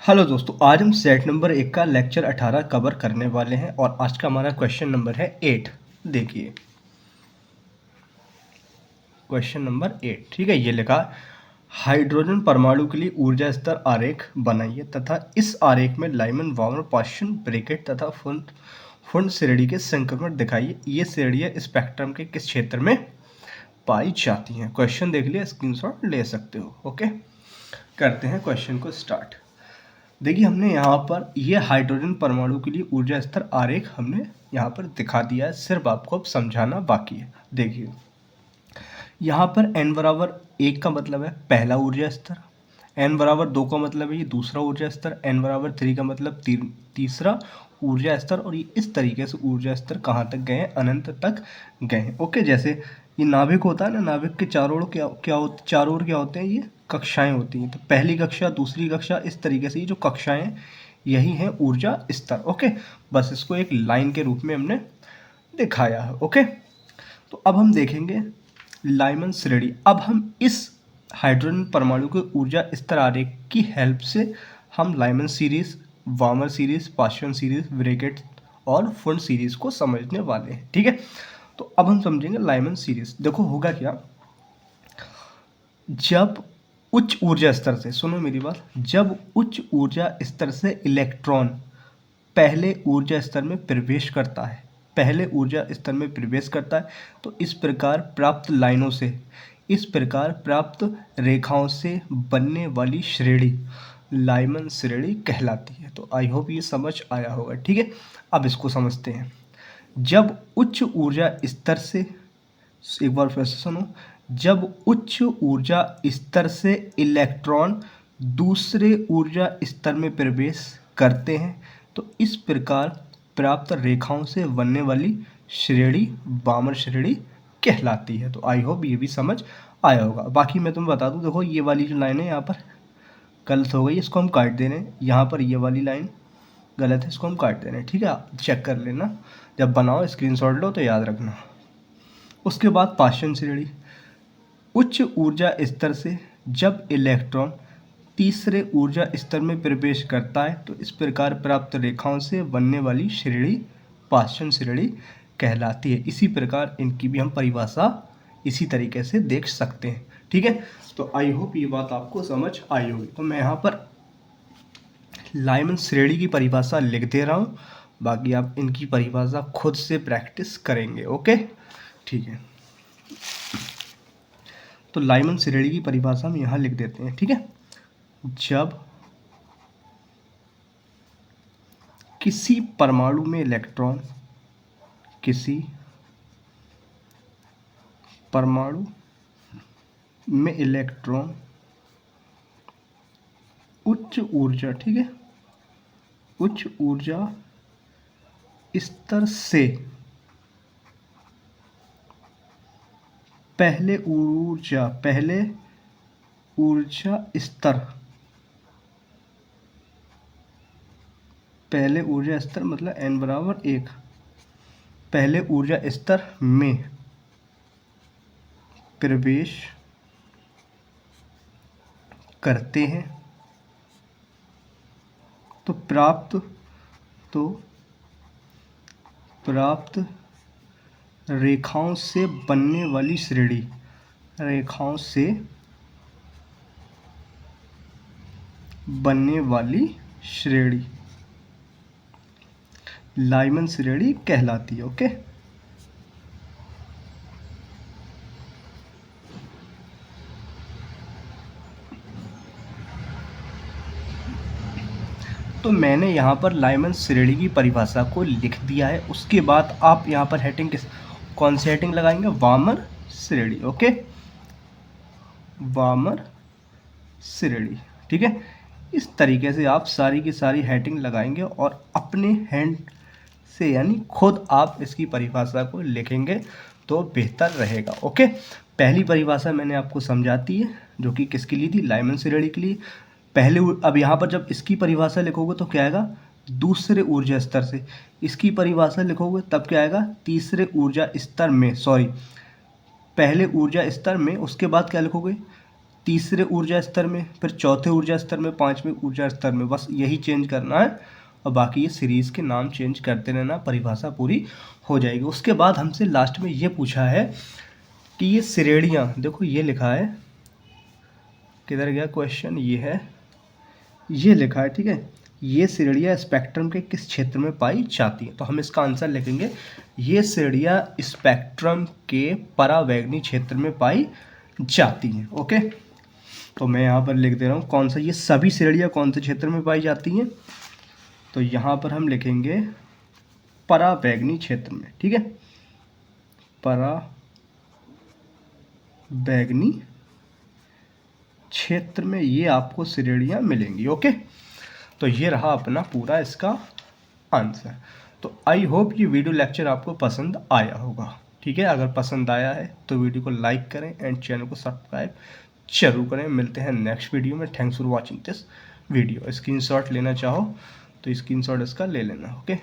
Hello दोस्तों, आज हम सेट नंबर 1 का लेक्चर 18 कवर करने वाले हैं और आज का हमारा क्वेश्चन नंबर है 8। देखिए क्वेश्चन नंबर 8, ठीक है। ये लिखा, हाइड्रोजन परमाणु के लिए ऊर्जा स्तर आरेख बनाइए तथा इस आरेख में लाइमन वार्मर पाश्चन ब्रैकेट तथा फुंड श्रेणी के संक्रमण दिखाइए। ये श्रेणियाँ स्पेक्ट्रम के किस क्षेत्र में पाई जाती हैं। क्वेश्चन देख लिया, स्क्रीनशॉट ले सकते हो। ओके, करते हैं क्वेश्चन को स्टार्ट। देखिए, हमने यहाँ पर ये हाइड्रोजन परमाणु के लिए ऊर्जा स्तर आरेख हमने यहाँ पर दिखा दिया है, सिर्फ आपको अब समझाना बाकी है। देखिए, यहाँ पर n बराबर 1 का मतलब है पहला ऊर्जा स्तर, n बराबर 2 का मतलब है ये दूसरा ऊर्जा स्तर, n बराबर 3 का मतलब तीसरा ऊर्जा स्तर। और ये इस तरीके से ऊर्जा स्तर कहाँ तक गए हैं, अनंत तक गए हैं। ओके, जैसे ये नाभिक होता है ना, नाभिक के चारों ओर चारों ओर क्या होते हैं, ये कक्षाएं होती हैं। तो पहली कक्षा, दूसरी कक्षा, इस तरीके से ये जो कक्षाएं, यही है ऊर्जा स्तर। ओके, बस इसको एक लाइन के रूप में हमने दिखाया है। ओके, तो अब हम देखेंगे लाइमन श्रेणी। अब हम इस हाइड्रोजन परमाणु के ऊर्जा स्तर आरेख की हेल्प से हम Lyman series, warmer series, पाश्चन series, bracket और फुंड सीरीज को समझने वाले हैं। ठीक है, तो अब हम समझेंगे लाइमन सीरीज। देखो होगा क्या, जब उच्च ऊर्जा स्तर से, सुनो मेरी बात, जब उच्च ऊर्जा स्तर से इलेक्ट्रॉन पहले ऊर्जा स्तर में प्रवेश करता है, पहले ऊर्जा स्तर में प्रवेश करता है, तो इस प्रकार प्राप्त लाइनों से, इस प्रकार प्राप्त रेखाओं से बनने वाली श्रेणी लाइमन श्रेणी कहलाती है। तो आई होप ये समझ आया होगा। ठीक है, अब इसको समझते हैं। जब उच्च ऊर्जा स्तर से, एक बार फिर से सुनो, जब उच्च ऊर्जा स्तर से इलेक्ट्रॉन दूसरे ऊर्जा स्तर में प्रवेश करते हैं, तो इस प्रकार प्राप्त रेखाओं से बनने वाली श्रेणी वार्मर श्रेणी कहलाती है। तो आई होप ये भी समझ आया होगा। बाकी मैं तुम्हें बता दूं, देखो ये वाली जो लाइन है यहाँ पर गलत हो गई, इसको हम काट दे रहे हैं। यहाँ पर ये वाली लाइन गलत है, इसको हम काट दे रहे हैं। ठीक है, आप चेक कर लेना, जब बनाओ स्क्रीनशॉट लो तो याद रखना। उसके बाद पाश्चन श्रेणी, उच्च ऊर्जा स्तर से जब इलेक्ट्रॉन तीसरे ऊर्जा स्तर में प्रवेश करता है, तो इस प्रकार प्राप्त रेखाओं से बनने वाली श्रेणी पाश्चन श्रेणी कहलाती है। इसी प्रकार इनकी भी हम परिभाषा इसी तरीके से देख सकते हैं। ठीक है, तो आई होप ये बात आपको समझ आई होगी। तो मैं यहाँ पर लाइमन श्रेणी की परिभाषा लिख दे रहा हूँ, बाकी आप इनकी परिभाषा खुद से प्रैक्टिस करेंगे। ओके, ठीक है, तो लाइमन श्रेणी की परिभाषा हम यहाँ लिख देते हैं। ठीक है, जब किसी परमाणु में इलेक्ट्रॉन, किसी परमाणु में इलेक्ट्रॉन उच्च ऊर्जा, ठीक है, उच्च ऊर्जा स्तर से पहले ऊर्जा स्तर, पहले ऊर्जा स्तर मतलब n बराबर 1, पहले ऊर्जा स्तर में प्रवेश करते हैं, तो प्राप्त रेखाओं से बनने वाली श्रेणी, रेखाओं से बनने वाली श्रेणी लाइमन श्रेणी कहलाती है। ओके, तो मैंने यहाँ पर लाइमन श्रेणी की परिभाषा को लिख दिया है। उसके बाद आप यहाँ पर हेडिंग कौन सी हेडिंग लगाएंगे, वार्मर श्रेणी। ओके, वार्मर श्रेणी। ठीक है, इस तरीके से आप सारी की सारी हेडिंग लगाएंगे और अपने हैंड से, यानी खुद आप इसकी परिभाषा को लिखेंगे तो बेहतर रहेगा। ओके, पहली परिभाषा मैंने आपको समझाती है, जो कि किसके लिए थी, लाइमन श्रेणी के लिए। पहले, अब यहाँ पर जब इसकी परिभाषा लिखोगे तो क्या आएगा, दूसरे ऊर्जा स्तर से। इसकी परिभाषा लिखोगे तब क्या आएगा, तीसरे ऊर्जा स्तर में, सॉरी, पहले ऊर्जा स्तर में। उसके बाद क्या लिखोगे, तीसरे ऊर्जा स्तर में, फिर चौथे ऊर्जा स्तर में, पांचवें ऊर्जा स्तर में, बस यही चेंज करना है और बाकी ये सीरीज़ के नाम चेंज करते रहना, परिभाषा पूरी हो जाएगी। उसके बाद हमसे लास्ट में ये पूछा है कि ये श्रेणियाँ, देखो ये लिखा है, किधर गया क्वेश्चन, ये है, ये लिखा है, ठीक है, ये श्रेणियाँ स्पेक्ट्रम के किस क्षेत्र में पाई जाती हैं। तो हम इसका आंसर लिखेंगे, ये श्रेणियाँ स्पेक्ट्रम के परावैगनी क्षेत्र में पाई जाती हैं। ओके, तो मैं यहाँ पर लिख दे रहा हूँ कौन सा, ये सभी श्रेणियाँ कौन से क्षेत्र में पाई जाती हैं, तो यहाँ पर हम लिखेंगे परावैगनी क्षेत्र में, ठीक है, परावैगनी क्षेत्र में ये आपको श्रेणियाँ मिलेंगी। ओके, तो ये रहा अपना पूरा इसका आंसर। तो आई होप ये वीडियो लेक्चर आपको पसंद आया होगा, ठीक है। अगर पसंद आया है तो वीडियो को लाइक करें एंड चैनल को सब्सक्राइब जरूर करें। मिलते हैं नेक्स्ट वीडियो में। Thanks for watching this video. Screenshot लेना चाहो तो स्क्रीनशॉट इसका ले लेना। ओके।